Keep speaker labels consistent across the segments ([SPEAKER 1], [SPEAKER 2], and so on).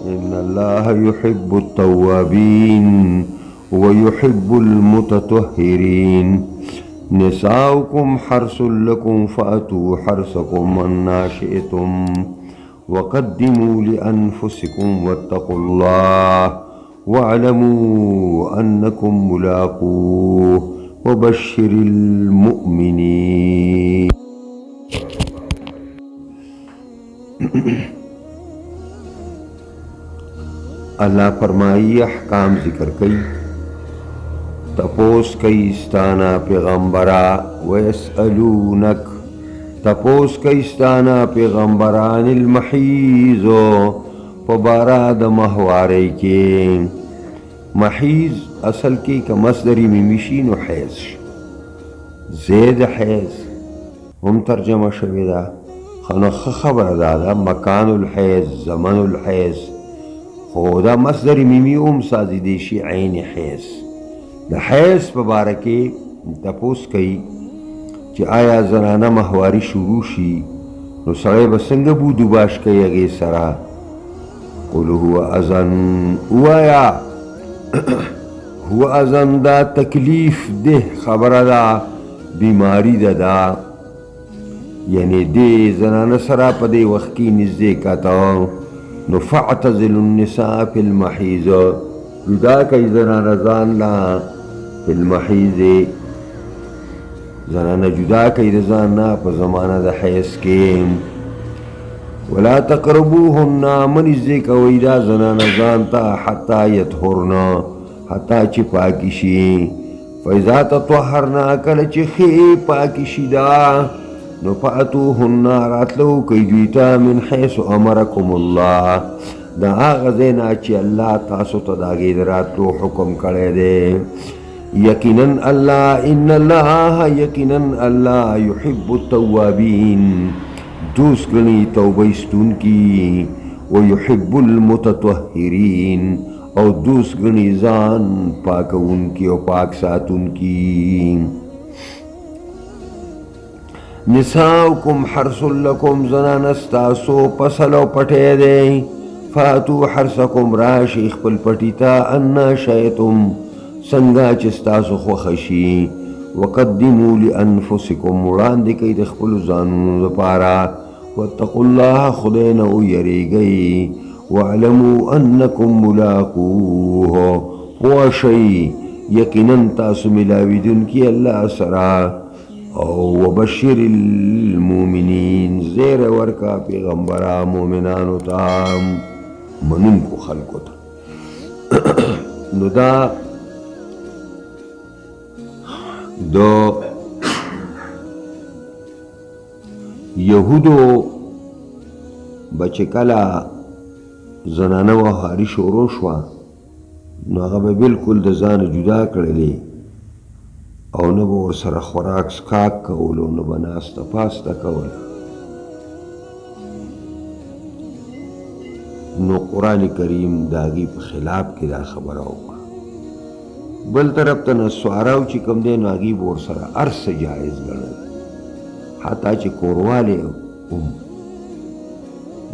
[SPEAKER 1] إن الله يحب التوابين ويحب المتطهرين نساؤكم حرث لكم فأتوا حرثكم أنى شئتم وقدموا لأنفسكم واتقوا الله واعلموا أنكم ملاقوه وبشر المؤمنين. اللہ فرمائی احکام ذکر کئی تپوس کئی استانا پیغمبرا ویسألونک تپوس کئی استانا پیغمبران المحیزو پباراد مہوارے کے محیز اصل کی کا مصدری ممیشین و حیز زید حیز ہم ترجمہ شویدہ خنخ خبر دادا مکان الحیز زمن الحیز خدا مصدر میمی سازی دیشی عین حیز دا حیز پبارکی تپوس کئی چی آیا زنانا مہواری شروع شی نو سڑے بسنگ بودو باش کئی اگے سرا قل هو ازن وایا هو ازن دا تکلیف ده خبر دا بیماری دا یعنی دے زنانا سرا پا دے وقت کی نزدے کتا نو فاعتزل النساء فی المحیض جدا کئی زنانا زان لا فی المحیض زنانا جدا کئی رزان نا پا زمانہ دا حیث کے ولا تقربوهن من ازدے کوئی دا زنانا زان تا حتی یطہرنا حتی چی پاکشی فاذا تطہرنا کل چی خی پاکشی دا نو فاتوهن راتلو کئی دویتا من حیث امرکم اللہ دا آغا زینا چی اللہ تاسو تداگی دراتلو حکم کرے دے یقیناً اللہ ان اللہ یقیناً اللہ یحب التوابین دوست گنی توبہ استون کی ویحب المتطہرین او دوست گنی زان پاکون کی او پاک ساتون کی نساؤکم حرث لکم زنان استاسو پسلو پٹے دے فاتو حرثکم راشی اخپل پٹیتا انا شایتم سنگا چستاسو خوخشی وقدموا لانفسکم وراندی کئی دخپل زانون دپارا واتقوا اللہ خدین او یری گئی وعلموا انکم ملاقوه وشی یقیناً تاسو ملاوی دن کی اللہ سرا وبشر المؤمنین زیر ورکا پیغمبرا مومنانو تام منن کو خلقو تا نو دا دو یہودو بچکلا زنانه و حاری شورو شوا نو هغه به بالکل د ځان جدا کړلې او نه به ورسره خوراک سکاک کولو نه به ناسته پاسته کوله نو قرآن کریم د هغې په خلاف کې دا خبره وکړه بل طرف ته نسواراو چې کوم دی نو هغې به ورسره هر څه جایز ګڼل حتی چې کوروالی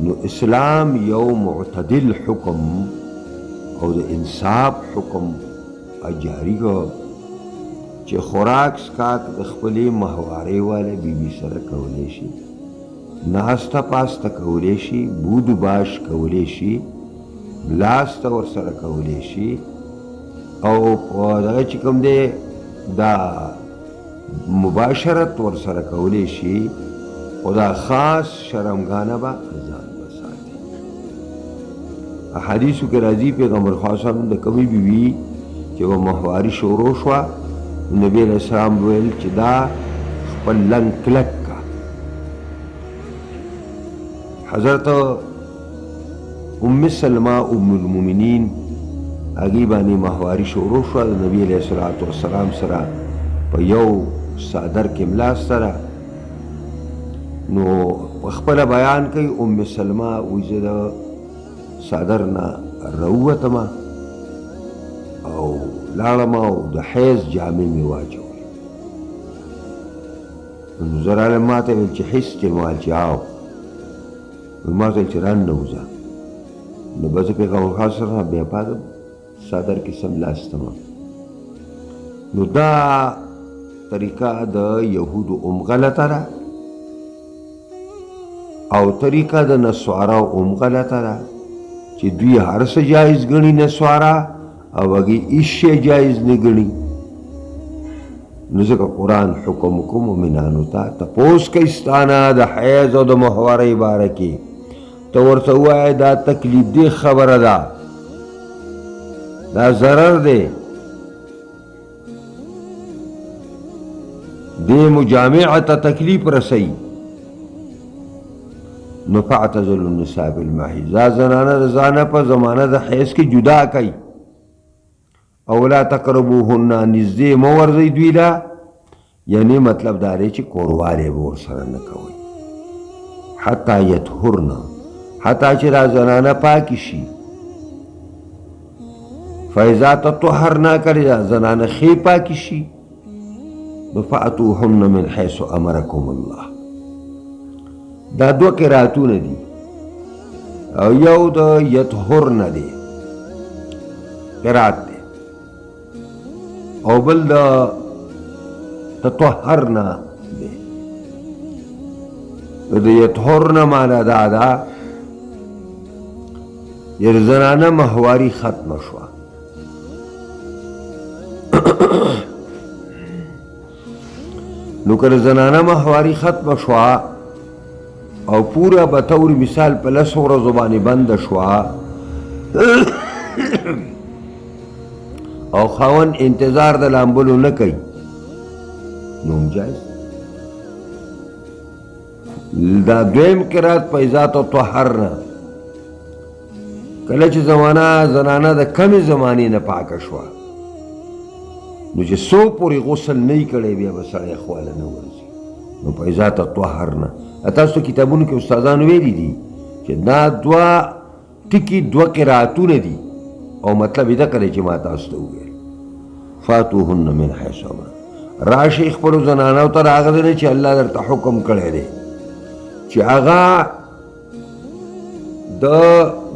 [SPEAKER 1] نو اسلام یو معتدل حکم او د انصاف حکم جاری کو چې خوراک سکاک د خپلې ماهوارې والا بیبي سره کولی شي ناسته پاسته کولی شي بود و باش کولی شي لاسته ورسره کولی شي او په دغه چې کوم دی دا مباشرت ورسره کولی شي خو دا خاص شرمګانه به ځان بساتي احادیثو کې راځي پیغمبر خاصم د کمی بیوي چې به ماهواري شروع شوه نبی علیہ السلام ویل چې دا خپل لنګ کلک کا حضرت ام سلمہ ام المؤمنین هغې باندې ماهواري شروع شوه د نبي علیه الصلاة والسلام سره په یو څادر کې ملا سره نو خپله بیان کوي ام سلمہ وایي زه د څادر نه راووتمه او لاړم او د حیض جامې مې واچولې نو زه رالم ما ته ویل چې حس استعمال چې آو ما ته ویل چې راننوځه نو بس پیغمبر خاص سره بیا پاده صدر کې سملاستمه. نو دا طریقه د یهودو غلطه ده او طریقه د نسوارو غلطه ده چې دوی هر څه جایز ګڼي نسوارا او هغې هېڅ شی جایز نه ګڼي. نو ځکه قرآن حکم کو مؤمنانو ته تپوس کوي ستا نه د حیض او د محورۍ باره کې. ته ورته ووایه دا تکلیف دی خبره ده، دا ضرر دی، دې مجامع ته تکلیف رسوي. نو فاعتزلوا النساء بالمحیض، دا زنانه د ځانه په زمانه د حیض کې جدا کوي. او لا تقربوهن، نږدې مه ورځئ دوی ته، یعنی مطلب دا دی چې کوروالی به ورسره نه کوئ. حتی یطهرن، حتی چې دا زنانه پاکې شي. فاذا تطهرن، کله دا زنانه ښې پاکې شي، نو فأتوهن من حیث امرکم الله. دا دوه قراتونه دي او یو د یطهرن دی قرات دی او بل د تطهرن دی. د یطهرن معنا دا ده چې زنانه مهواري ختمه شوه. نو که زنانه مهواري ختمه شوه او پورا بطور مثال په 10 ورځو باندې بند شوه او خاوند انتظار د لامبلو نه کوي، نو هم جایز. دا دویم قرات فاذا تطهرن، کله چې زنانه د کمې زمانې نه پاکه شوه، نو چې څو پورې غسل نه یې کړی بیا به سړی خواله نه ورځي. نو فاذا تطهرن، تاسو کتابونو کې استادانو ویلي دي چې دا دوه ټکي دوه قراتونه دي او مطلب یې دا کړی چې ما تاسو ته وویل فاتوهن من حیث امر. راشئ خپلو زنانو ته هغه ځای نه چې الله درته حکم کړی دی چې هغه د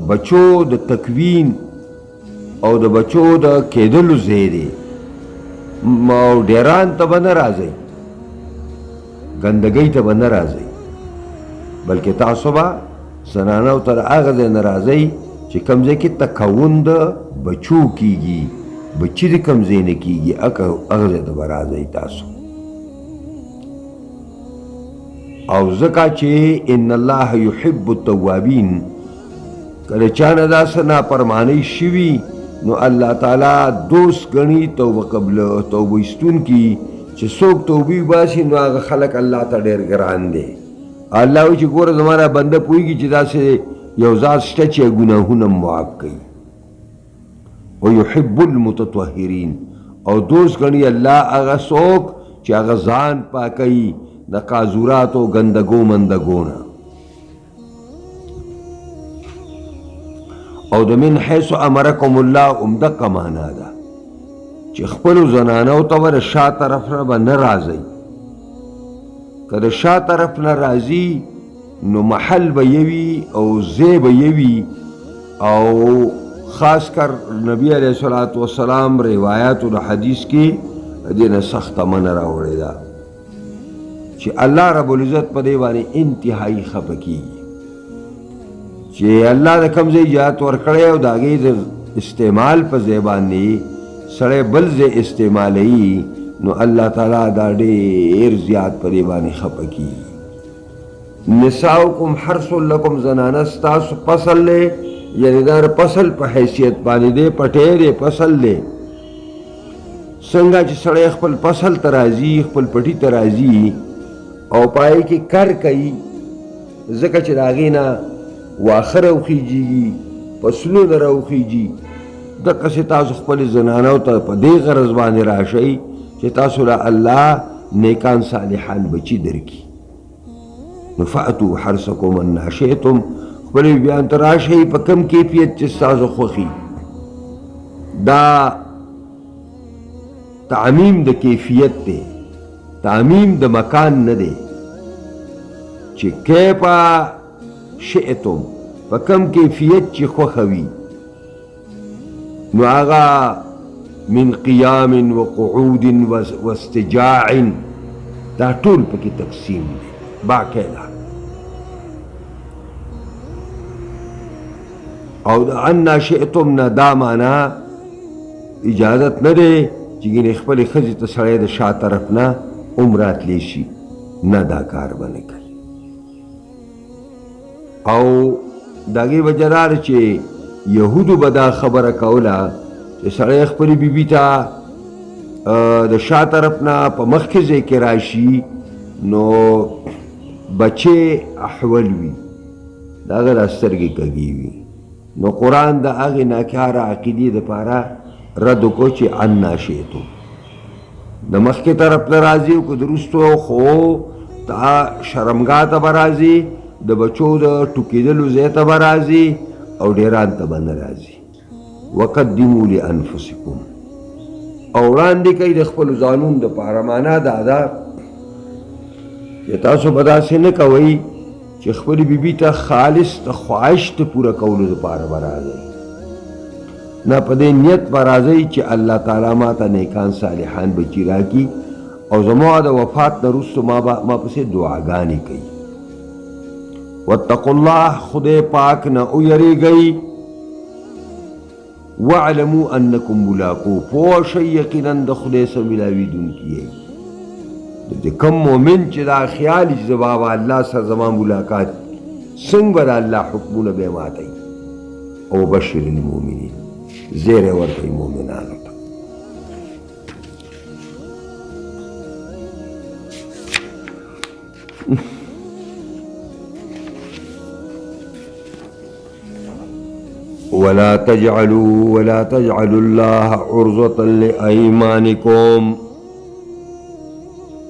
[SPEAKER 1] بچو د تکوین او د بچو د کېدلو ځای دی. او ډیران ته به نه راځئ، ګندګۍ ته به نه راځئ، بلکې تاسو به زنانو ته هغه ځای نه راځئ چې کوم ځای کې تکون د بچو کېږي، بچي د کوم ځای نه کېږي، هغه ځای ته به راځئ تاسو. او ځکه چې ان الله یحب التوابین، کله چا نه داسې نافرمانۍ شوي نو الله تعالی دوست ګڼي توبه قبل توبه ایستونکي چې څوک توبې وباسي نو هغه خلک الله ته ډېر ګران دی. الله وایي چې ګوره زما دا بنده پوهېږي چې داسې یو ذات شته چې ګناهونه معاف کوي. ویحب المتطهرین، او دوست ګڼي الله هغه څوک چې هغه ځان پاکوي د قاذوراتو ګندګو مندګو نه. او د من حیث امرکم الله دقه معنا ده چې خپلو زنانو ته به د شا طرف نه به نه راځئ. که د شا طرف نه راځي نو محل به یوي او ځای به یوي. او خاص کر نبی علیه الصلاة والسلام روایاتو د حدیث کې دې نه سخته منع راوړې ده چې الله رب العزت په دې باندې انتهایي خفه کېږي چې الله د کوم ځای اجازت ورکړی او د هغې د استعمال په ځای باندې سړی بل ځای استعمالوي نو الله تعالی دا ډېر زیات په دې باندې خفه کېږي. نساؤکم حرث لکم، زنانه ستاسو فصل دی، یعنی دا فصل په حیثیت باندې دی، پټی دی، فصل دی. څنګه چې سړی خپل فصل ته راځي، خپل پټي ته راځي او پای کې کر کوي، ځکه چې د هغې نه واښه راوخیږي، فصلونه راوخیږي، دقسې تاسو خپلې زنانو ته په دې غرض باندې راشئ چې تاسو له الله نیکان صالحان بچي درکړي. نو فأتو حرثکم انا شئتم، خپلې بیان ته راشئ په کوم کیفیت چې ستاسو خوښي. دا تعمیم د کیفیت دی، تعمیم د مکان نه دی چې کیفا شئتم، په کم کیفیت چې خوښه وي نو هغه من قیام و قعود و استجاع دا ټول پکې تقسیم دی باقاعده او د انا شئتم نه دا معنا اجازت نه دی چې ګینې خپلې ښځې ته سړی د شا طرف نه هم راتلی شي نه دا کار به نه کوي او د هغې وجه دا ده چې یهودو به دا خبره کوله چې سړی خپلې بیبي ته د شا طرف نه په مخکې ځای کې راشي نو بچې احول وي د هغه دا سترګې کږې وي نو قرآن د هغې ناکاره عقیدې دپاره رد وکړو چې انا شئتم د مخکې طرف ته راځي او که د وروستو خو دا شرمګاه ته به راځي د بچو د ټوکېدلو ځای ته به راځي او ډیران ته به نه راځي وقدموا لانفسکم او وړاندې کوي د خپلو ځانونو دپاره معنا دا ده چې تاسو به داسې نه کوئ چې خپلې بیبي ته خالص د خواهش د پوره کولو دپاره به راځئ نه په دې نیت به راځئ چې الله تعالی ما ته نیکان صالحان بچي راکړي او زما د وفات نه وروستو ما پسې دعاګانې کوي واتقوا الله خدای پاک نه ویریږئ واعلموا انکم ملاقو پوه شئ یقینا د خدای سره ملاویدونکي یئ د کوم مؤمن چې دا خیال چې زما به الله سره زما ملاقات څنګه به د الله حکمونه به یې ماتوي او بشر المؤمنین زیری ورکوي مؤمنانو ته ولا تجعلوا الله عرضة لأيمانكم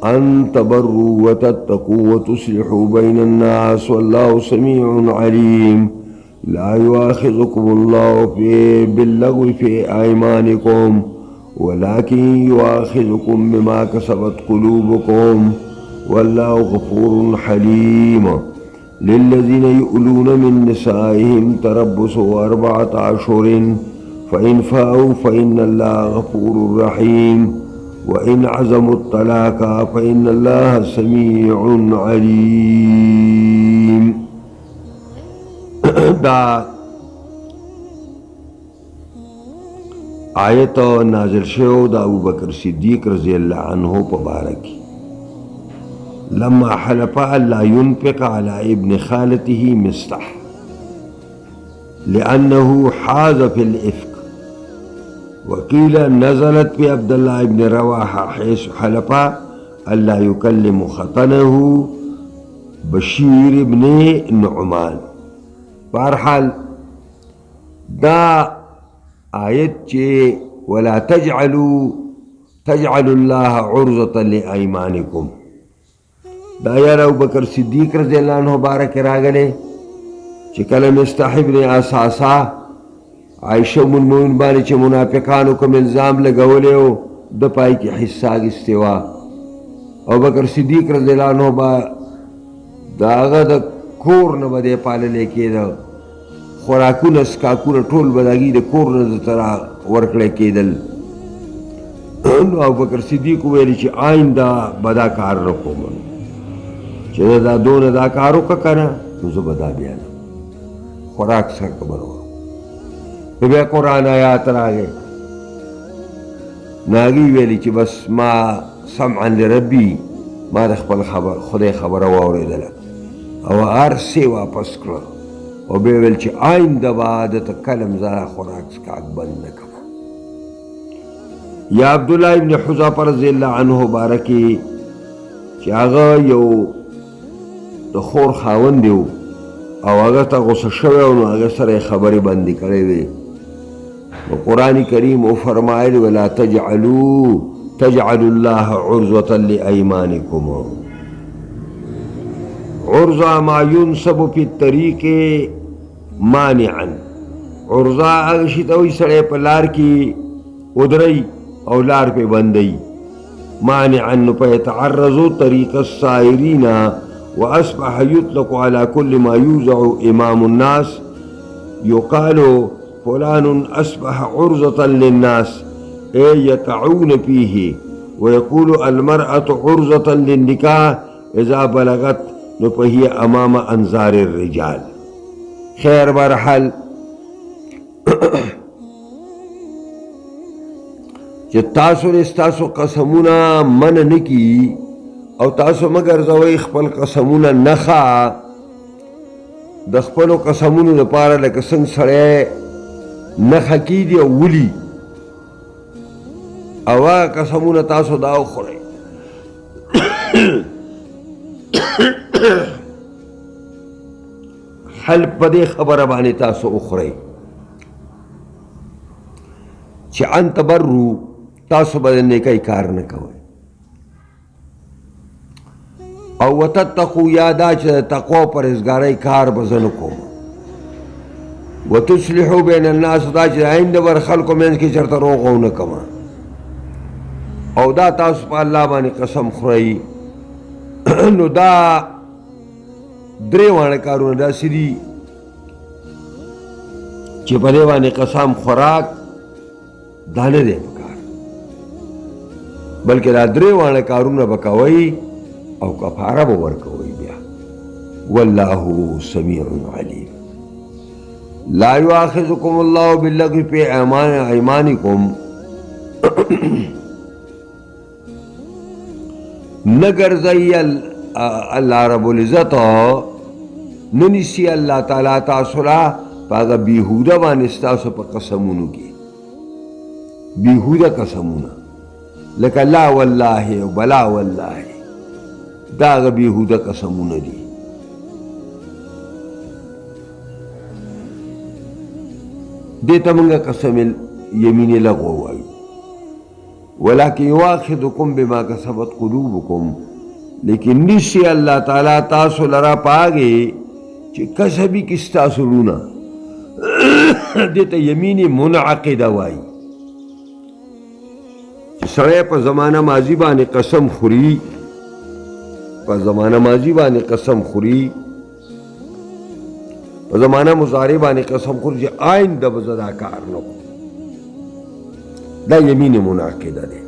[SPEAKER 1] أن تبروا وتتقوا وتصلحوا بين الناس والله سميع عليم لا يؤاخذكم الله باللغو في أيمانكم ولكن يؤاخذكم بما كسبت قلوبكم والله غفور حليم للذين يؤلون من نسائهم تربص 4 أشهر فإن فاءوا فإن الله غفور رحيم وإن عزموا الطلاق فإن الله سميع عليم دا آیت نازل شو دا ابو بکر صدیق رضی اللہ عنہ پبارک لما حلف ألا ينفق على ابن خالته مصطح لأنه حاز في الإفك وقيل نزلت بعبد الله بن رواحة حيث حلف ألا يكلم خطنه بشير بن نعمان بہرحال دا آیت چے ولا تجعلوا الله عرضة لأيمانكم دا یار ابو بکر صدیق رضی اللہ عنہ بارک راغلے چې کله مصطح بن اساسا عائشہ ام المؤمنین باندې چې منافقانو کوم الزام لګولې او د پای کې حصہ اخیستوا ابو بکر صدیق رضی اللہ عنہ با داغه د کور نه بده پاللې کېده خوراکونه سکاکونه ټول بداګي د کور نه تر ورکړې کېدل نو ابو بکر صدیق ویل چې آئنده بدا کار وکوم چې دا دونه دا کار وکړه نو زه به دا بیا خوراک سره خبرو بیا قرآن آیات راغی ناغي ویلي چې بس ما سمعا لربي ما د خپل خدای خبره واورېدله او ارسي واپس کړه او بیا ویل چې آئنده به د کلم زه خوراک سکاک بند نه کوم یا عبدالله ابن حذافه رضی الله عنه بارکی چې هغه یو د خور خاوند دی او هغه ته غصه شوی او نو هغه سره خبرې بندي کړې وې نو قرآن کریم فرمایل ولا تجعلوا الله عرضة لأيمانكم عرضة ما ينصب في الطريق مانعا عرضة هغه شي ته وایي سړی په لار کې ودرئ او لار پہ بندئی مانعا فيتعرض طريق السائرين واصبح يطلق على كل ما يوزع امام الناس युकालो फलानुन अस्बह उर्ज़तन लिन्नास ए यतऊन फीही व यक़ूलु अलमरअतु उर्ज़तन लिन्निकाह इज़ा बलगत न फहिय अमाम अंज़ारिर रिजाल। खैर बहरहाल कि तासु ने तासु कसमुना मन नकी और तासु मगर ज़वई खपल कसमुना नखा द खपलो कसमुनु दपारा लके संग सड़े नखा की दी वली अवा कसमुना तासु दाव खोले हल पदे खबर बानी तासु उखरे चे अंत बर्रू तासु बदलने का कार न कवे और वतत्तकू यादा च तक़वा परहेज़गारी कार बजन को वतुस्लिहू बैन अन्नास दा च आइंदा वर खल्को में की चरता रोगो न कमा और दा तासु पा अल्लाह बानी कसम खुराई नो दा द्रे वाणे कारू दा सिरी चे पदे वाने कसम खुराक दाने दे बकार बल्कि राद्रे वाले कारून बकावई और कफारा बवर कवई बिया वल्लाहु समीउन अलीम। ला युआखिज़ुकुमुल्लाहु बिल्लग़्वी फी ऐमानिकुम नगर ज़य्यल अल्लाह रब्बुल इज़्ज़त ननिसी अल्लाह ताला तासुला पागा बेहुदा वानिस्तासु पर कसमुनु की बेहुदा कसमुना लका ला वल्लाहि बला वल्लाहि दाग बेहुदा कसमुना दी देता मंगा कसम यमीन लगो वायु वलाकिन युआखिज़ुकुम बिमा कसबत कुलूबुकुम लेकिन निश्चय अल्लाह ताला तासु लरा पागे चे कसबी किस्ता सुलूना देता यमीन मुनअक़िदा वाई सड़े पर जमाना माजी बाने कसम खुरी पर जमाना माजी बाने कसम खुरी पर जमाना मुजारे बाने कसम खुरी जे आइन दब ज़दाकार नो दा यमीन मुनाक़िदा दे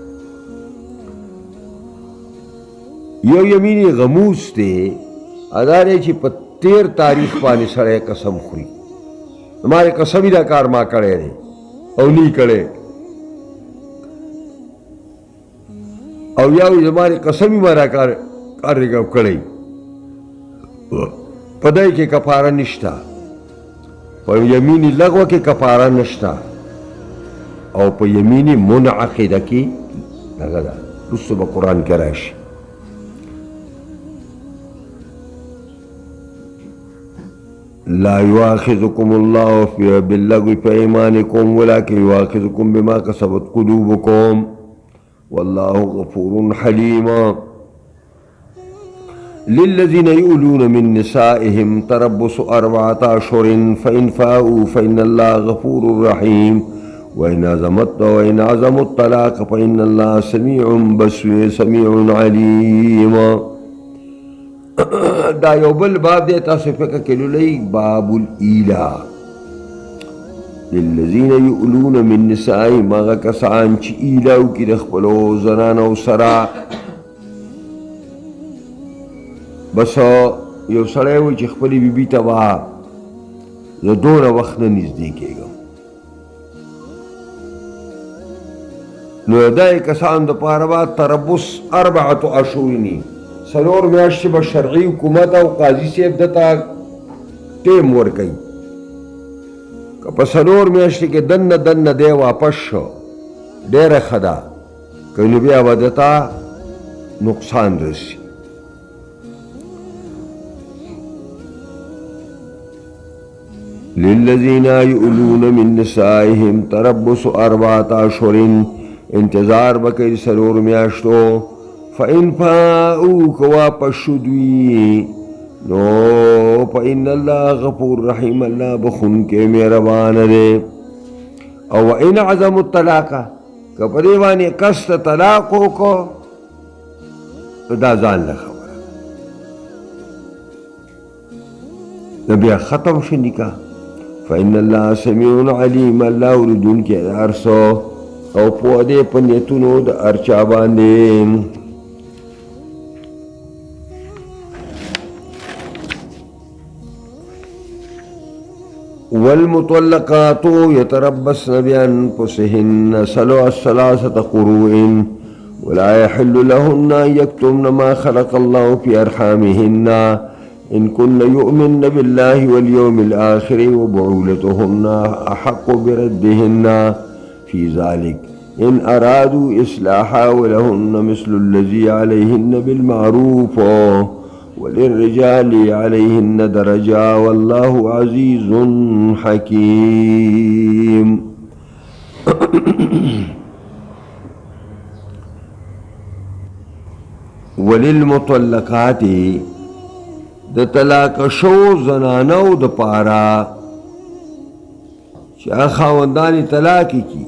[SPEAKER 1] यो यमीन गमूस दे अदारे ची पर 13 तारीख बाने सड़े कसम खुरी हमारे कसमी दा कार मां करे रे औनी करे और या हमारे कसमी मारा कार्य कड़े पदई के कफारा निष्ठा पर यमीनी लगवा के कफारा नष्टा और पर यमीनी मुनअक़िदा की लगदा रुस्सुब कुरान के राश ला युआखिज़ुकुमुल्लाहु बिल्लग़्वी फी ऐमानिकुम वलाकिन युआखिज़ुकुम बिमा कसबत कुलूबुकुम वल्लाहु गफूरुन हलीमा। लिल्लज़ीना युलूना मिन निसाइहिम तरब्बुसु अर्बअत अशहुरिन फ़इन फ़ाऊ फ़इन्नल्लाह गफूरुर रहीम व इन अज़मुत तलाक़ फ़इन्नल्लाह समीउन बसीर समीउन अलीम। दा यो बल बाब देता सिफ़क़ के लुलई बाबुल ईला लिल्लज़ीना युलून मिन निसाइहिम मगा कसान ची ईलाउ की रखबलो जनानो सरा बस यो सड़े हुई ची खपली बीबी तबा जो दोन वक्त न नज़दीकेगा नोदाय कसान द पारवा तरब्बुस अर्बअत अशहुरिन सलोर म्याश्त ब शरई हुकूमत और काजी से दता टेम वर कई पसलोर म्याश्त के दन्न दे वापस डेर खदा कहीं भी आवादता नुकसान रसी लिल्लज़ीना युलून मिन निसाइहिम तरब्बुसु अर्बअत अशहुरिन इंतजार बकई सलोर म्याश्तो फ़इन फ़ाऊ को वापस शुद्वी नो फ़इन्नल्लाह गफूर रहीम अल्लाह बखुन के मेहरबान रे और इन अज़मुत तलाक़ा कपड़े वाने कस्त तलाक़ों को दाजान ल खबर नबिया ख़त्म शनिका فإن الله سميع عليم الله اوریدون کې د هر څه او پوه دی په نیتونو د هر چا باندې. والمطلقات يتربصن بأنفسهن ثلاثة قروء ولا يحل لهن أن يكتمن ما خلق الله في أرحامهن إن كن يؤمن بالله واليوم الآخر وبعولتهن أحق بردهن في ذلك إن أرادوا إصلاحا ولهن مثل الذي عليهن بالمعروف وللرجال عليهن درجة والله عزيز حكيم. وللمطلقات د طلاق شو زنانو د پارا چې خاوندان طلاق کی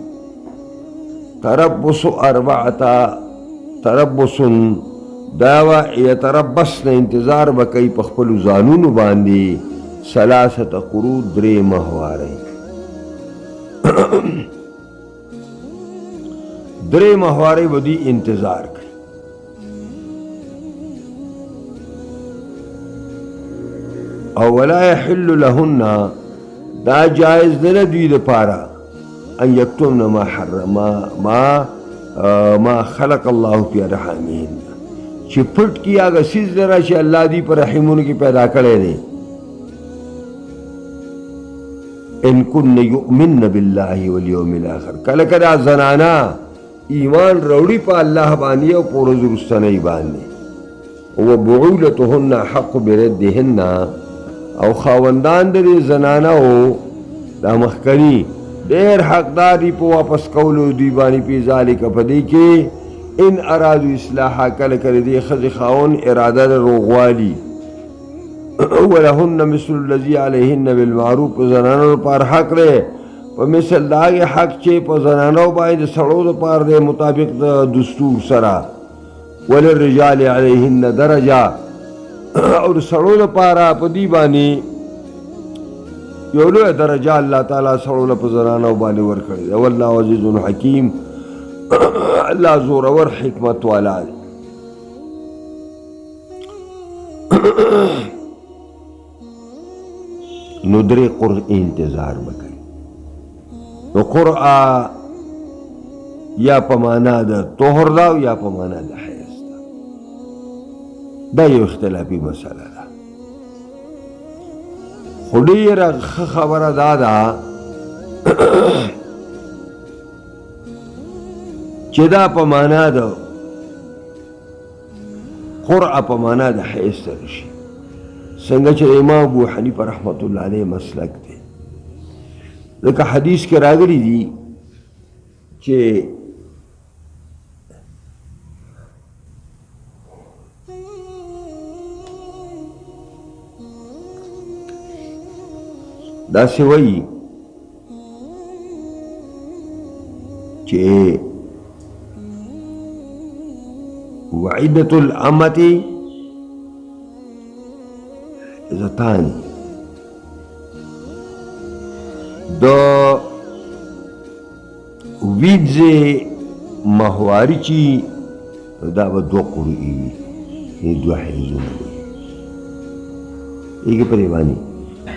[SPEAKER 1] تربص اربعه تربص داوا یتربصن انتظار بکئی په خپل ځانونو باندې ثلاثه قروء درې مهواري درې مهواري ودی انتظار کوي. او ولا يحل لهن دا جائز نه دوی لپاره ان یکتمن ما حرم ما خلق الله في ارحامهن چې پټ کی هغه سیز لره چې الله دی پر رحمونو کې پیدا کړی دی. ان كن يؤمن بالله واليوم الاخر کله کله زنانا ایمان روړي په الله باندې او په ورځ رستنی باندې او بعولتهن حق بردهن او خاوندان د زنانو دا مخکنی ډېر حقدار دي په واپس کولو دوی باندې په ذالک په دې کې ان ارادو اصلاحا کله کله دی خزی خاون اراده روغوالی ولهن مثل الذي عليهن بالمعروف زنانو پر حق لري په مثل داغه حق چې په زنانو باندې سړو پر دې مطابق د دستور سره وللرجال عليهن درجه اور سړو لپاره په دی باندې یو لوی درجه الله تعالی سړو لپاره زنانو باندې ورکړي. والله عزیز حکیم الله زور ور حکمت والا دی. نو درې قرء انتظار وکړي. نو قرء یا په معنا د طهر دا یا په معنا د حیض دا یو اختلافي مسله ده. خو ډېره خبره دا ده چې دا په معنا د قرء په معنا د حیض سره شي څنګه چې امام ابو حنیفه رحمت الله علیه مسلک دی. ځکه حدیث کې راغلی دي چې دا سی وایي چې وعدة الأمة زتان دو ویدزه مهواری چی دا با دو قرئی وی دو حیزون وی ایک پریوانی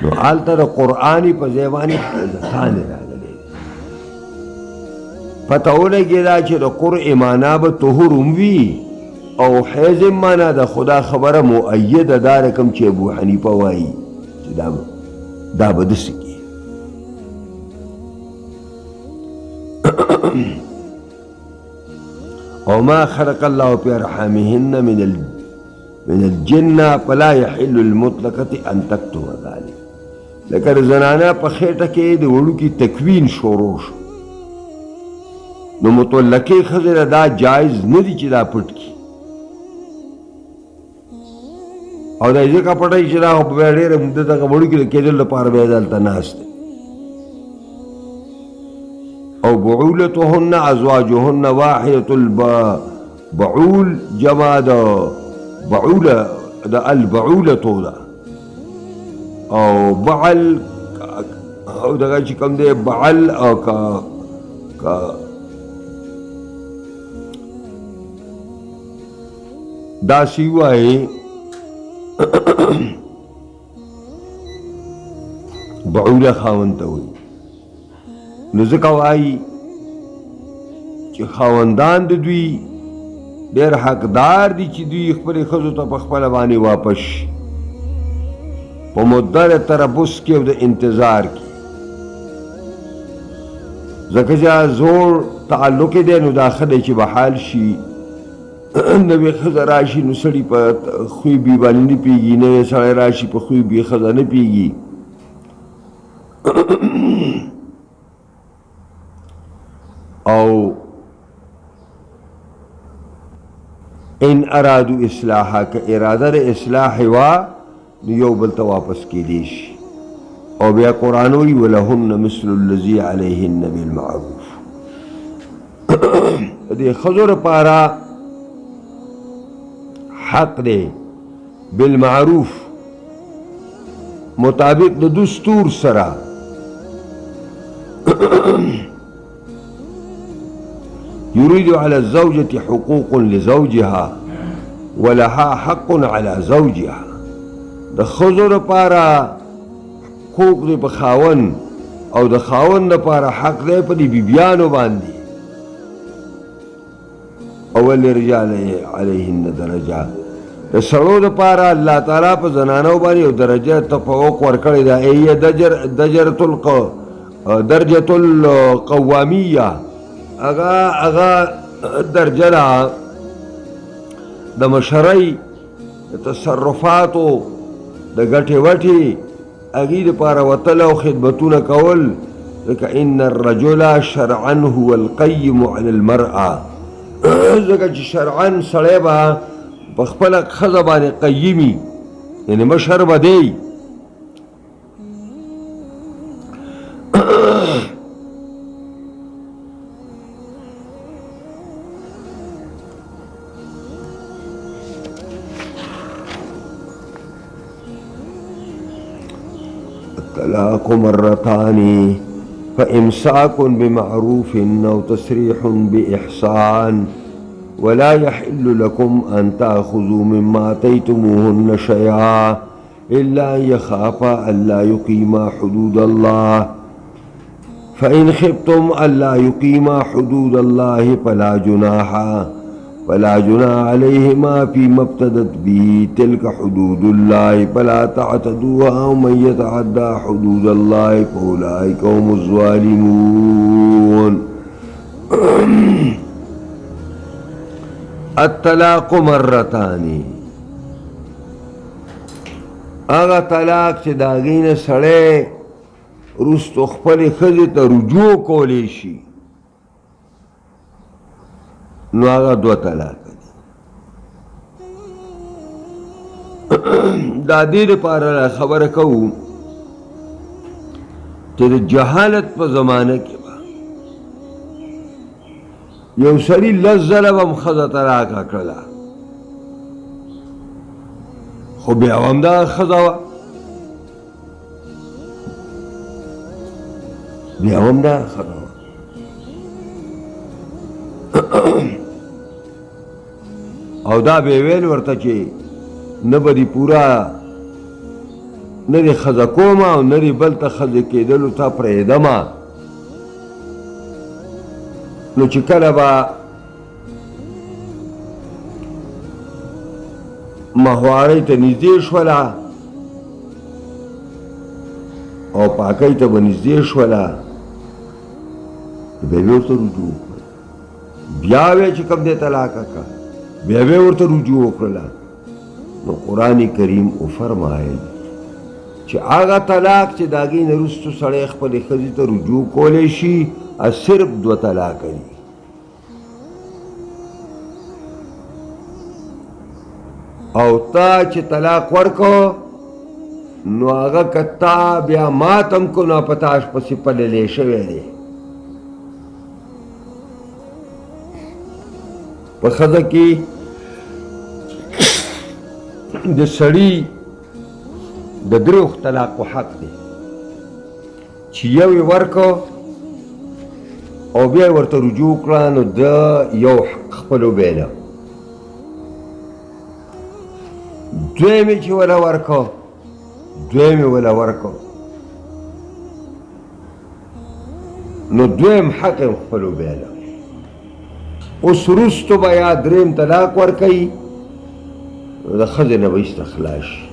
[SPEAKER 1] نو آلتا دا قرآنی پا زیوانی زتان راگلے پتہ ہو لگی دا چی دا قرئی مانا با طهرم وی او حیض مانا دا خدا خبر مؤید دا رکم چی ابو حنیفه وائی دا بدس کی او ما خلق الله في ارحامهن من الجنة فلا يحل المطلقة ان تكتم ذلك. لکه زنانا په خېټه کې د وړو کې تکوین شروع شو نو مطلقه ښځې دا جایز نه دي چې دا پټ کړي او دا ځکه پټوي چې دا خو بیا ډېره موده دغه وړو کې د کېدلو لپاره بیا دلته ناست دی. او بعولتهن ازواجهن واحدة البعول جمع دا بعولة دا البعولة دا او بعل او دغه چې کوم دی بعل او کا داسې وایي بعوله خاوند ته وایي نو ځکه وایي چې خاوندان د دوی ډېر حقدار دي چې دوی خپلې ښځو ته په خپله باندې واپس شي په مدت د تربص کې او د انتظار کې ځکه چې زوړ تعلق یې دی نو دا ښه دی چې بحال شي نوې ښځه راشي نو سړي په خوی بي باندې نه پوهېږي نوی سړی راشي په خوی بي ښځه نه پوهېږي او ان ارادو اصلاحا که اراده د اصلاح وا نو یو بل ته واپس کیدی شي او بیا قرآن وی ولهن مثل الذي علیهن بالمعروف دې ښځو لپاره حق دی بالمعروف مطابق د دستور سره يريد على الزوجة حقوق لزوجها ولها حق على زوجها د ښځو لپاره حقوق دی په خاوند او د خاوند لپاره حق دی په دې بیبیانو باندې او للرجال علیهن درجه د سړو لپاره الله تعالی په زنانو باندې یو درجه تفوق ورکړی دی ای درجة القوامیه اغا درجه ده د مشرۍ د تصرفاتو د ګټې وټې هغې دپاره وتل او خدمتونه کول ځکه ان الرجل شرعا هو القیم علی المرأة ځکه چې شرعا سړی به په خپله ښځه باندې قیمي یعنې مشر به دی الطلاق مرتان فإمساك بمعروف أو تسريح بإحسان ولا يحل لكم أن تأخذوا مما آتيتموهن شيئا إلا أن يخافا ألا يقيما حدود الله فإن خفتم ألا يقيما حدود الله فلا جناح عليهما فيما ابتدت به تلك حدود الله فلا تعتدوها ومن يتعدى حدود الله فأولئك هم الظالمون الطلاق مرتان اغا طلاق چې د هغې نه سړی وروستو خپلې ښځې ته رجوع کولی شي نو هغه دوه طلاق دي دا دې دپاره خبره کوو چې د جهالت په زمانه کې به یو سړي لس ځله به هم ښځه طلاقه کړله خو بیا هم دغه ښځه وه بیا هم دغه ښځه وه او دا به ویل ورته چې نه به دې پوره نه دې ښځه کومه او نه دې بل ته ښځې کېدلو ته پرېږدمه نو چې کله به ماهوارۍ ته نږدې شوله او پاکۍ ته به نږدې شوله بیا به ورته رجوع وکړه بیا به چې کوم دی طلاقه کړه بیا به ورته رجوع وکړله نو قرآن کریم وفرمایل چې هغه طلاق چې د هغې نه وروستو سړی خپلې ښځې ته رجوع کولی شي صرف دوه طلاقه دي او تا چې طلاق ورکو نو هغه که تا بیا ماتم کو نو په تا پسې پللی شوی دی په ښځه کې د سړي د دریو طلاقو حق دی چې یو یې ورکو او بیا یې ورته رجوع کړه نو د یو خپلو بیله دویم یې چې وله ورکو دویم یې وله ورکو نو دویم حق یې خپلو بیله اوس وروستو به یا دریم طلاق ورکوي نو د ښځې نه به استخلاص شي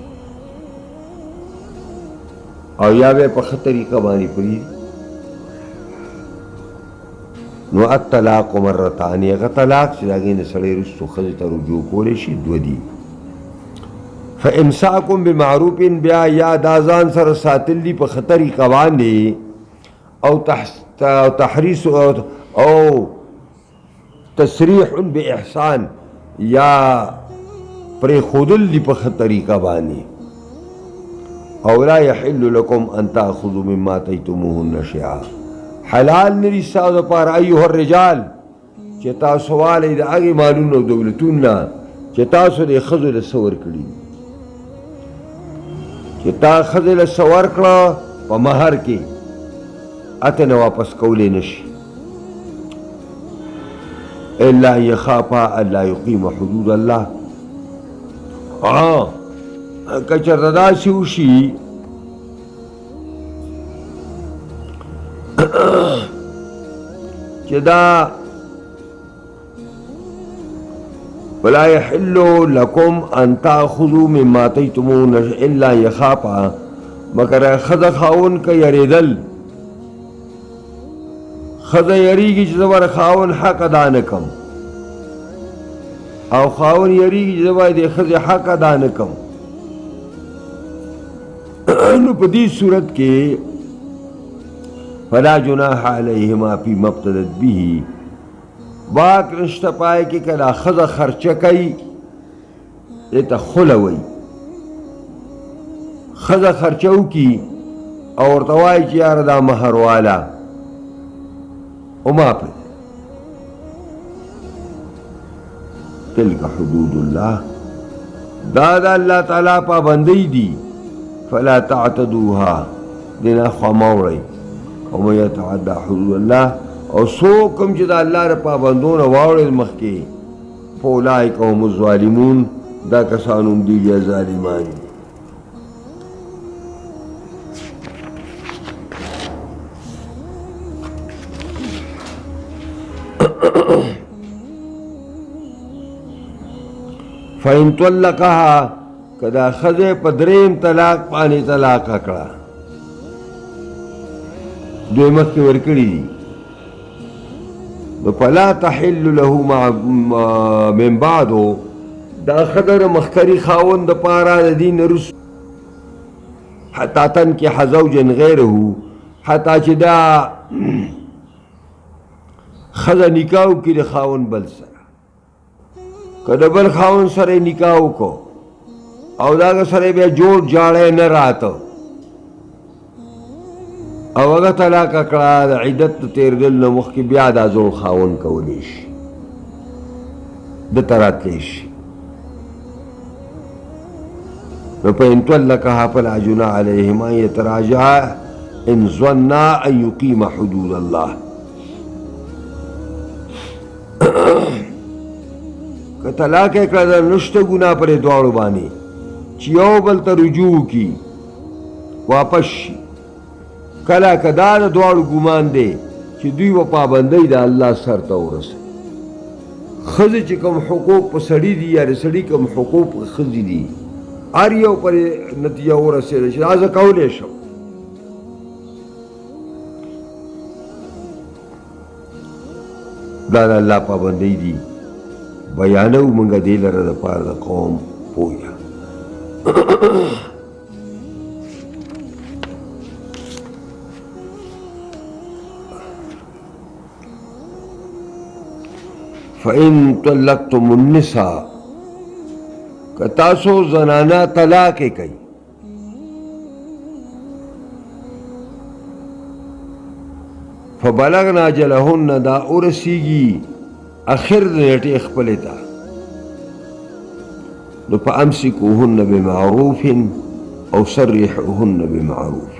[SPEAKER 1] او یا به په ښه طریقه باندې پرېږدي نو الطلاق مرتان هغه طلاق چې د هغې نه سړی وروستو ښځې ته رجوع کولی شي دوه دي فامساکم بمعروف بیا یا دا ځان سره ساتل دي په ښه طریقه باندې او تحریص او تسریح باحسان یا پرېښودل دي په ښه طریقه باندې او لا يحل لكم ان تاخذوا مما اتيتموهن شيئا حلال ندي ستاسو دپاره ایها الرجال چې تاسو والئ د هغې مالونو او دولتونو نه چې تاسو د ښځو له څه ورکړي چې تا ښځې له څه ورکړه په مهر کې اته نه واپس کولی نه شي الا ان یخافا الا یقیم حدود الله که چېرته داسې وشي چې دا ولا يحل لكم ان تاخذوا مما اتيتموهن الا يخافا مگر ښځه خاوند که یریدل ښځه یریږي چې زه به د خاوند حق ادا نه کم او خاوند یریږي چې زه باید د ښځې حق ادا نه کم نو په دې صورت کې فلا جناح علیهما فیما ابتدت به باک نشته پای کې که دا ښځه خرچه کوي دې ته خوله وایي ښځه خرچه وکړي او ورته وایي چې یاره دا مهر والا وما پرې تلک حدود الله دا د الله تعالی پابندۍ دي فلا تعتدوها دینا خوا مه وړئ او من یتعدى حدود الله او څوک هم چې د الله د پابندونه واوړل مخکې فاولئک هم الظالمون دا کسان هم دي یا ظالمان فإن طلقها کدا ښځې په دریم طلاق باندې طلاق کړه دوی مخکې ورکړي دي نو فلا تحل له من بعدو دا ښځه د مخکري خاوند دپاره د دې نه وروسته حتی تنکح زوجا غیره حتی چې دا ښځه نکاح وکړي د خاوند بل سره که د بل خاوند سره یې نکاح وکړو او د هغه سره بیا جوړ جاړی نه راته او هغه طلاقه کړه د عدت د تېرېدل نه مخکې بیا دا زوړ خاوند کولی شي دته راتلی شي نو فإن طلقها فلا جناح علیهما ان یتراجعا ان ظنا ان یقیما حدود الله که طلاق یې کړه نشته ګناه پرې دواړو باندې چې یو بل ته رجوع کي واپس شي کله که دا د دواړو ګمان دی چې دوی به پابندۍ د الله سر ته ورسوي ښځې چې کوم حقوق په سړي دي یا د سړي کوم حقوق په ښځې دي هر یو پرې نتیجه ورسېده چې دا زه کولی شم دا د الله پابندۍ دي بیانو مونږ دې لره دپاره د قوم پوهه فإن طلقتم النساء که تاسو زنانا طلاق کوي فبلغنا اجلهن دا ورسیږي اخر نیټې خپلې ته نو فامسكوهن بمعروف او سرحوهن بمعروف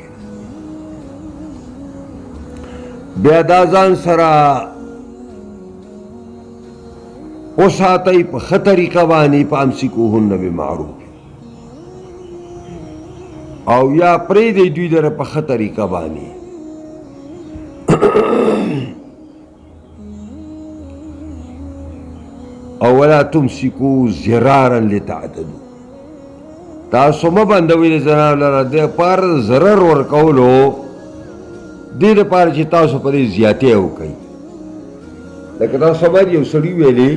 [SPEAKER 1] بیا دا ځان سره وساتئ په ښه طریقه باندې فامسکوهن بمعروف او یا پرېږدئ دوی لره په ښه طریقه باندې او ولا تمسکو ضرارا لتعتدو تاسو مه بندوئ د زنانو لره د پاره د ضرر ورکولو دې دپاره چې تاسو په دې زیاتې وکئ لکه تاسو باید یو سړي ویلې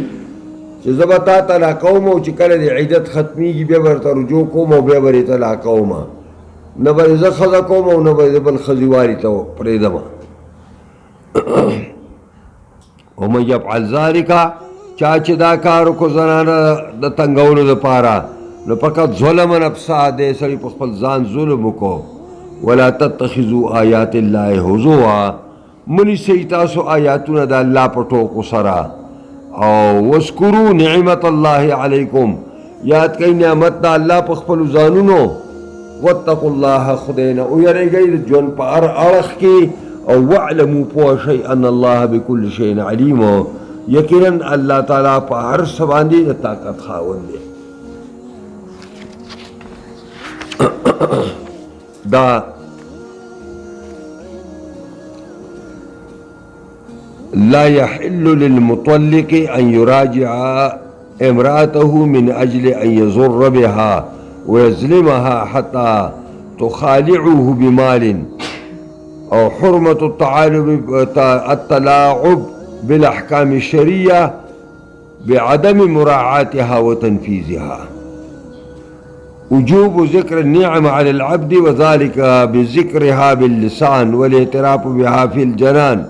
[SPEAKER 1] چې زه به تا طلاقوم او چې کله د عدت ختمیږي بیا به ورته رجوع کوم او بیا به یې طلاقوم نه به زه ښځه کوم او نه به د بل ښځې والي ته پرېږدم ومن یفعل ذلک چا چې دا کار وکړو زنانه د تنګولو دپاره نو فقط ظلم نفسه دی سړي په خپل ځان ظلم وکړو ولا تتخذوا آیات الله هزوا منیسئ تاسو آیاتونه د الله په ټوکو سره او واذکروا نعمت الله علیکم یاد کئ نعمت د الله په خپلو ځانونو واتقوا الله خدای نه ویریږئ د ژوند په هر اړخ کې او واعلموا پوه شئ ان الله بكل شیء علیم یقینا الله تعالی په هر څه باندې د طاقت خاوند دی دا لا يحل للمطلق أن يراجع امرأته من أجل أن يضر بها ويظلمها حتى تخالعه بمال أو حرمة التلاعب بالأحكام الشرعية بعدم مراعاتها وتنفيذها وجوب ذكر النعم على العبد وذلك بذكرها باللسان والاعتراف بها في الجنان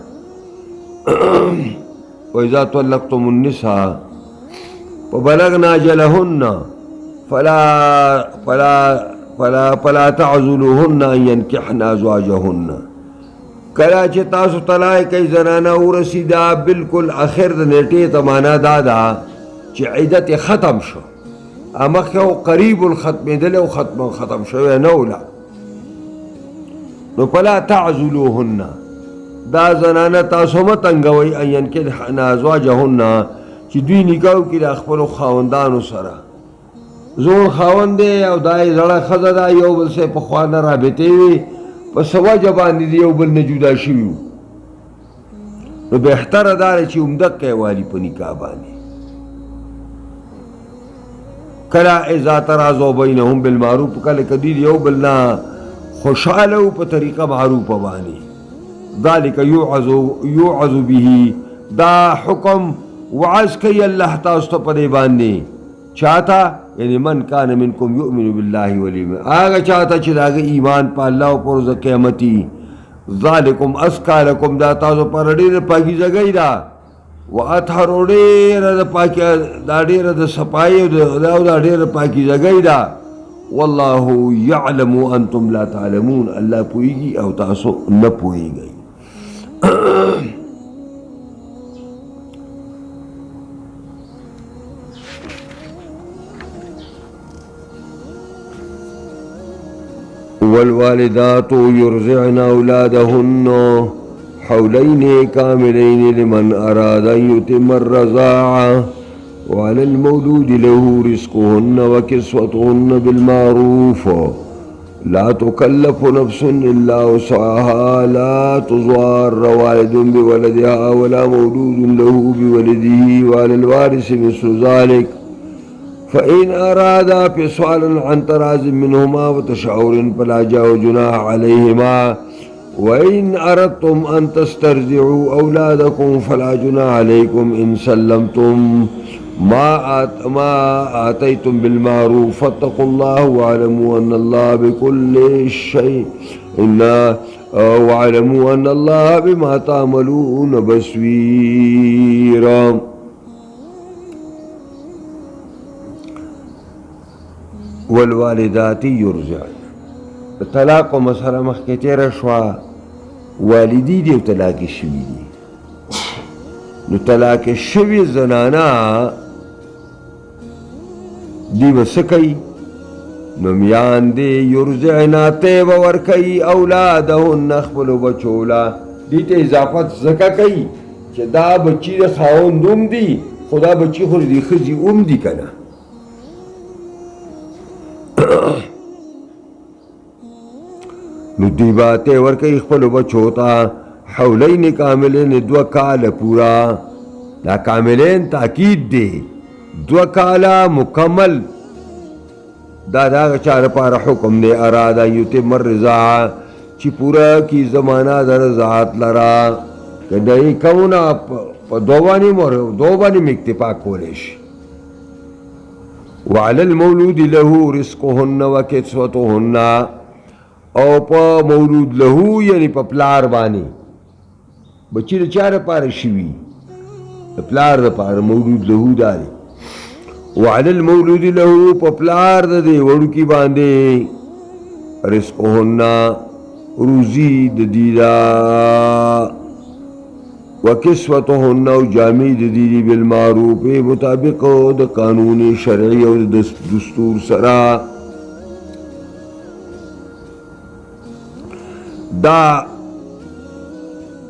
[SPEAKER 1] وإذا طلقتم النساء فبلغن أجلهن فلا تعزلوهن أن ينكحن أزواجهن کله چې تاسو طلاق کوي زنانه ورسیدا بالکل اخر د نیټې ته معنا دا ده چې عدت ختم شو مخکې او قریب الختمېدل او ختم شوی نه وله نو فلا تعزلوهن دا زنانه تاسو مه تنګوئ ان ینکحن ازواجهن چې دوی نکاح وکړي د خپلو خاوندانو سره زوړ خاوند دی او دا یې زړه ښځه ده یو بل سره پخوا نه رابطې وي په څه وجه باندې د یو بل نه جدا شوي وو نو بهتره دا دی چې همدقه یې والي په نکاح باندې کله اذا تراضوا بینهم بالمعروف کله که دوی د یو بل نه خوشحاله وو په طریقه معروفه باندې ذلك يوعظ به دا حکم وعظ کوي الله تاسو ته په دې باندې چاته یعنی من کان منکم یؤمن بالله واليوم هغه چاته چې داغه ایمان په الله او پر ورځ قیامتي ذالکم ازکا لکم دا تاسو پر ډېره پاکیزګۍ ده واطهر ډېره د پاکي دا ډېره د صفایي او دا ډېره پاکیزګۍ ده والله يعلم وانتم لا تعلمون الله پوهیږي او تاسو نه پوهیږئ والوالدات يرضعن أولادهن حولين كاملين لمن أراد أن يتم الرضاعة وعلى المولود له رزقهن وكسوتهن بالمعروف لا تكلف نفس إلا وسعها لا تضار والد بولدها ولا مولود له بولده وعلى الوارث مثل ذلك فإن أرادا فصالا عن تراز منهما وتشاور فلا جناح عليهما وإن أردتم أن تسترضعوا أولادكم فلا جناح عليكم إن سلمتم ما آتيتم بالمعروف فاتقوا الله واعلموا أن الله بكل شيء واعلموا أن الله بما تعملون بصير والوالدات يرضعن طلاق و مسئله مخکې تېره شوه والدي دي او طلاق شوي دي نو طلاق شوي زنانه دی به څه کوي نو میان دې یرضعن ته به ورکوي اولادهن خپلو بچو له دې ته اضافت ځکه کوي چې دا بچي د خاوند هم دي خو دا بچي خو د ښځې هم دي که نه نو دوی به ته ورکوي خپلو بچو ته حولین کاملین 2 کاله پورا دا کاملین تاکید دی 2 کاله مکمل دا داغه چا لپاره حکم دی اراده یتم الرضاعه چې پورا کی زمانہ د رضاعت لرا که دای کونه په دوه باندې اکتفا کولی شي وعلى المولود له رزقهن وكسوتهن او په مولود له یعنی په پلار باندې بچی د چا لپاره شوي د پلار لپاره مولود له داري وعلى المولود له په پلار د دې وړوکي باندې رزقهن روزي د دې دا وکسوتهن او جامې د دې بالمعروف مطابق د قانون شرعي او د دستور سره دا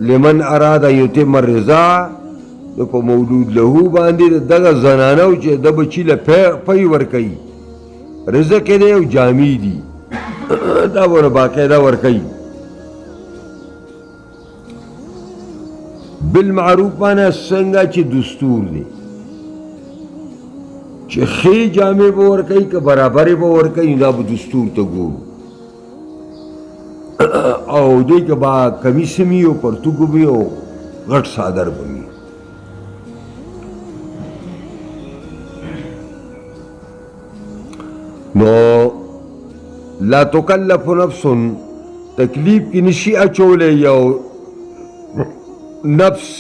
[SPEAKER 1] لمن اراد یتم الرضاع نو په مولود له باندې دغه زنانو چې د بچي له پی ورکوي رزق دی او جامې دي دا ور باقاعده ورکوي بالمعروف باندې څنګه چې دستور دی چې ښې جامې به ورکوي که برابرې به ورکوي دا به دستور ته ګورو او دوی که با کمیس می او پرتوګ وي او غټ څادر به وي نو لا تکلف نفس تکلیف کی نشي اچولی یو نفس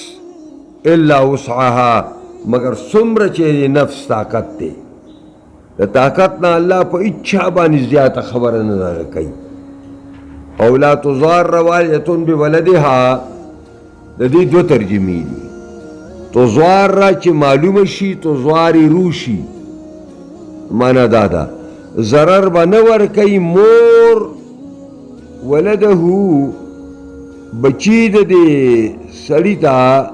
[SPEAKER 1] الا وسعها مگر څومره چې نفس طاقت دی د طاقت نه الله په اچھا باندې زیاته خبره نه کوي او لا تضار والدة بولدها د دې 2 ترجمې دي تضار چې معلومه شي تضاري روشي معنا دا ده ضرر به نه ورکوي مور ولده بچی د دې سړي ته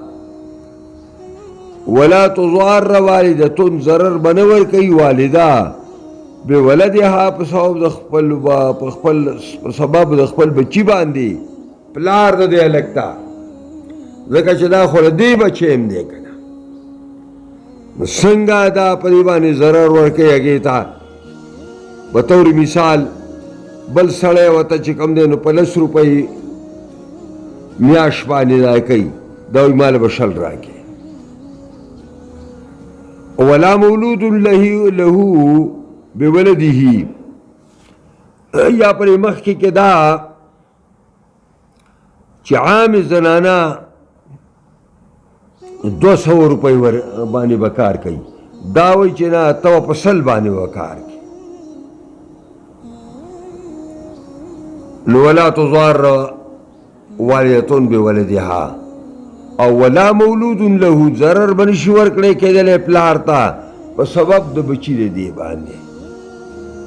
[SPEAKER 1] ولا تضار والدة ضرر به نه ورکوي والده بولدها په سبب د خپل بچی باندې پلار د دې هلک ته ځکه چې دا خو د دې بچی هم دی که نه نو څنګه دا په دې باندې ضرر ورکوي هغې ته بطور مثال بل سړی ورته چې کوم دی نو په 10 روپۍ میاشت باندې دا کوي دا وایي ماله به 100 راکړي ولا مولود له بولده یا پر مخکې کې دا چې عام زنانه 200 روپۍ باندې به کار کوي دا وایي چې نه ته په 100 باندې به کار کوي نو ولا تضار والدة بولدها او ولا مولود له ضرر به نشي ورکړی کېدلی پلار ته په سبب د بچي د دې باندې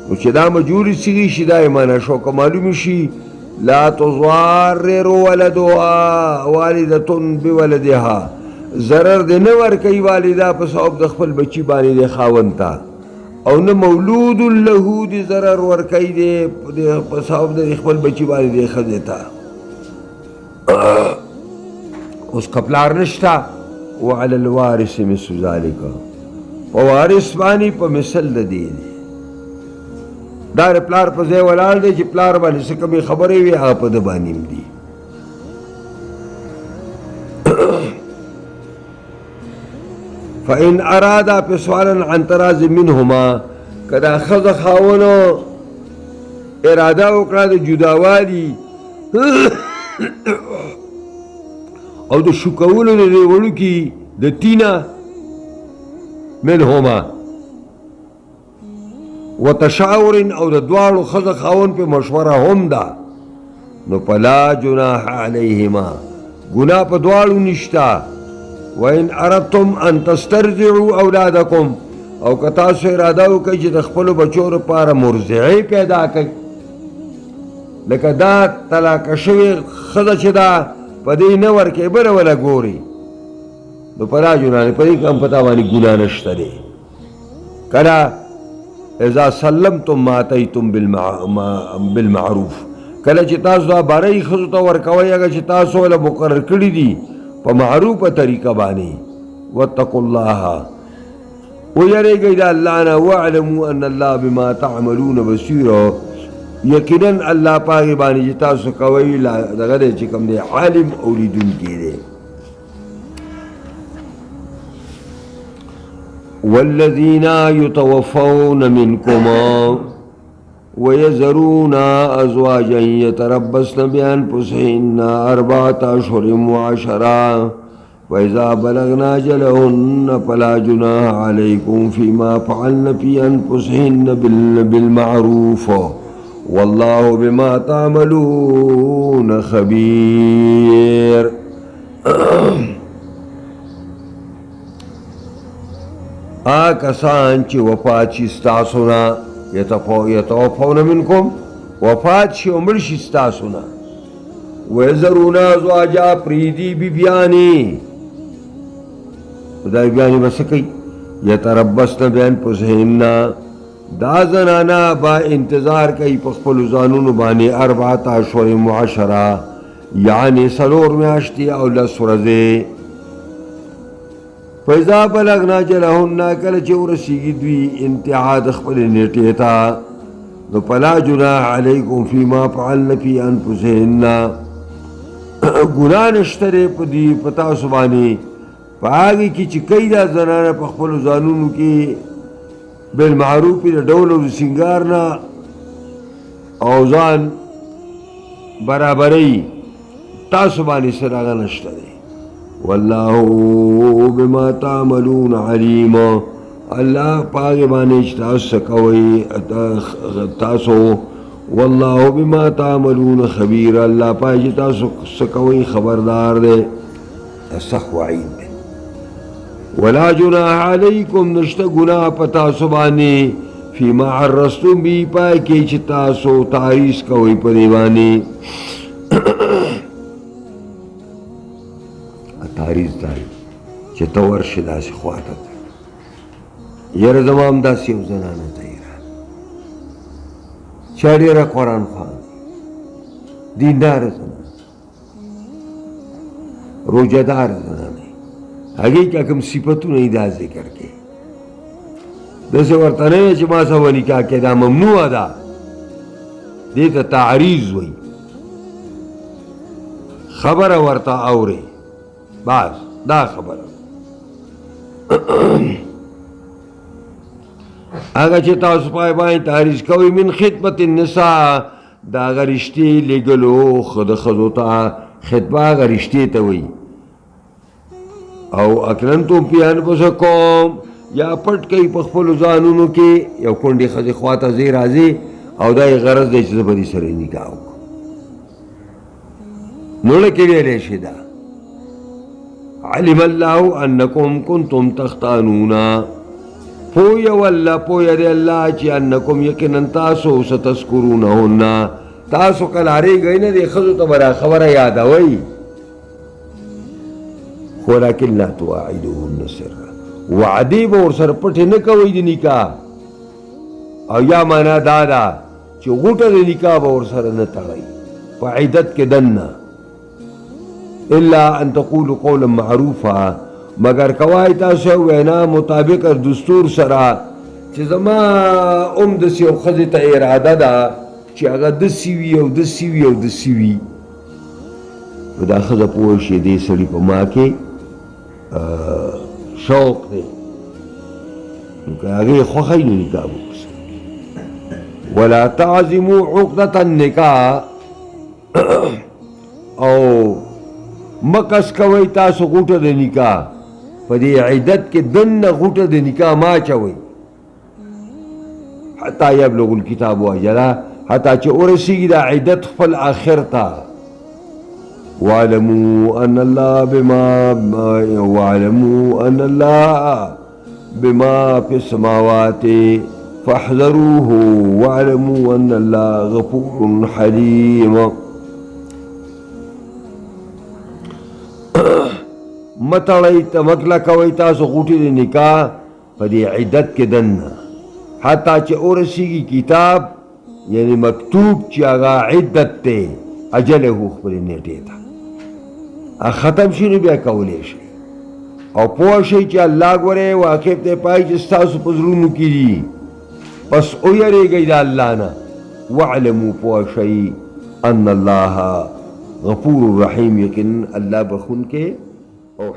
[SPEAKER 1] نو چې دا مجبوري صیغې شي دا یې معنا شو که معلومې شي لا تضارر ولدها والدة بولدها ضرر دې نه ورکوي والده په سبب د خپل بچي باندې د خاوند ته او نه مولود له دې ضرر ورکوي دی په سبب د خپل بچي باندې د ښځې ته اوس که پلار نشته وعلى الوارث مثل ذلك په وارث باندې په مثل د دې دی دا د پلار په ځای ولاړ دی چې پلار باندې څه کمې خبرې وي هغه په ده باندې هم دي فإن أرادا فسوالا عن تراز منهما کدا ښځه خاونو اراده وکړه د جداوالي او د شو کولو د دې وړوکي د تینه منهما وتشاور او د دواړو ښځه خاون په مشوره هم ده نو فلا جناح علیهما ګناه په دواړو نشته وإن أردتم أن تسترضعوا أولادكم او که تاسو اراده وکړئ چې د خپلو بچو لپاره مرضعې پیدا کړئ لکه دا طلاقه شوې ښځه چې ده پدې نه ورکې بله وله ګورې نو فلا جناح علیکم پدې کې هم پتا باندې ګناه نشته دی کله اذا سلمتم ما اتیتم بالمعروف کله چې تاسو دا بارې ښځو ته ورکوئ هغه چې تاسو له مقرر کړي دي په معروفه طریقه باندې واتقوا الله ویریږئ د الله نه واعلموا ان الله بما تعملون بصیر یقینا الله په هغې باندې چې تاسو کوئ دغه دی چې کوم دی عالم او لیدونکی دی والذین یتوفون منکم ويذرون أزواجا يتربصن بأنفسهن 4 أشهر وعشرا وإذا بلغنا أجلهن فلا جناح عليكم فيما فعلن في أنفسهن بالمعروف والله بما تعملون خبير کسان چې وفات شي ستاسو نه یتوفون منکم وفات شي او مړ شي ستاسو نه ویذرون ازواجا پریدي بیبیانې دا بیبیانې به څه کوي یتربصن بانفسهن دا زنانه با انتظار کوي په خپلو ځانونو باندې 4 اشهر وعشرا یعنې 4 میاشتې او 10 ورځې فإذا بلغنا أجلهن کله چې ورسیږي دوی انتها د خپلې نیټې ته نو فلا جناح علیکم فیما فعلن فی انفسهن ګناه نشته دی په دې په تاسو باندې په هغې کې چې کوي دا زنانه په خپلو ځانونو کې بالمعروف د ډول او د سینګار نه او ځان برابروي تاسو باندې څه هغه نشته دی والله بما تعملون علیم الله پاگے بانے تاسو کوي تاسو والله بما تعملون خبیر الله پاگے تاسو کوي خبردار دے سخ وعید دے ولا جناح علیکم نشتا گناہ پتا سبانی فیما عرستم بی پائی کی چی تاسو تعریض کوي پدیوانی تعریض داری چې ته ورشې داسې خواته ته یاره زما همداسې یو زنانه ته یې راغله چا ډېره قرآن خوان دینداره زنانه روجهداره زنانه هغې که کوم صفتونه یې دا ذکر کوي داسې ورته نه وی چې ما سره به نکاح کې دا ممنوعه ده دې ته تعریض وایي خبره ورته اورئ بس دا خبره هغه چې تاسو پای باندې تعریض کوئ من خدمت النساء دا هغه رشتې لېږلو د ښځو ته خطبه هغه رشتې ته وایي او اکننتم فی انفسکم یا پټ کوي په خپلو ځانونو کې یو کونډې ښځې خواته ځې راځې او دا یې غرض دی چې زه به دې سره نکاح وکړم نوړه کې ویلی شي دا علم الله انکم کنتم تختانون پویه والله پویه دی الله چې انکم یقینا تاسو ستذکرونهن تاسو کلاریږئ نه دې ښځو ته به دا خبره یادوئ ولکن لا تواعدوهن سرا وعدې به ورسره پټې نه کوئ د نکاح او یا معنا دا ده چې غوټه د نکاح به ورسره نه تړئ په عدت کې دننه الا ان تقولوا قولا معروفا مگر کوای تاسو وینا مطابق دستور سره چې زما داسې یو ښځې ته اراده ده چې هغه داسې وي او داسې وي او داسې وي نو دا ښځه پوه شي دې سړي په ما کې شوق دی نو که هغې خوښوي نو نکاح وکړي ولا تعزموا عقدة النکاح او مکس کوي تاسو غوټه د نکاح په دې عدت کې دننه غوټه د نکاح ما اچوئ حتی یبلغ الکتاب اجله حتی چې ورسیږي دا عدت خپل آخر ته واعلموا ان الله بما في السماوات فاحذروه واعلموا ان الله غفور حليم متړی مکله کوئ تاسو غوټې د نکاح په دې عدت کې دننه حتی چې ورسیږي کتاب یعنی مکتوب چې هغه عدت دی اجل هو خپلې نیټې ته ختم شي نو بیا کولی شي او پوه شئ چې الله ګورې واقف دی پای چې ستاسو په زړونو کې دي پس ویریږئ د الله نه واعلموا پوه شئ ان الله غفور رحیم یقینا الله بخونکی او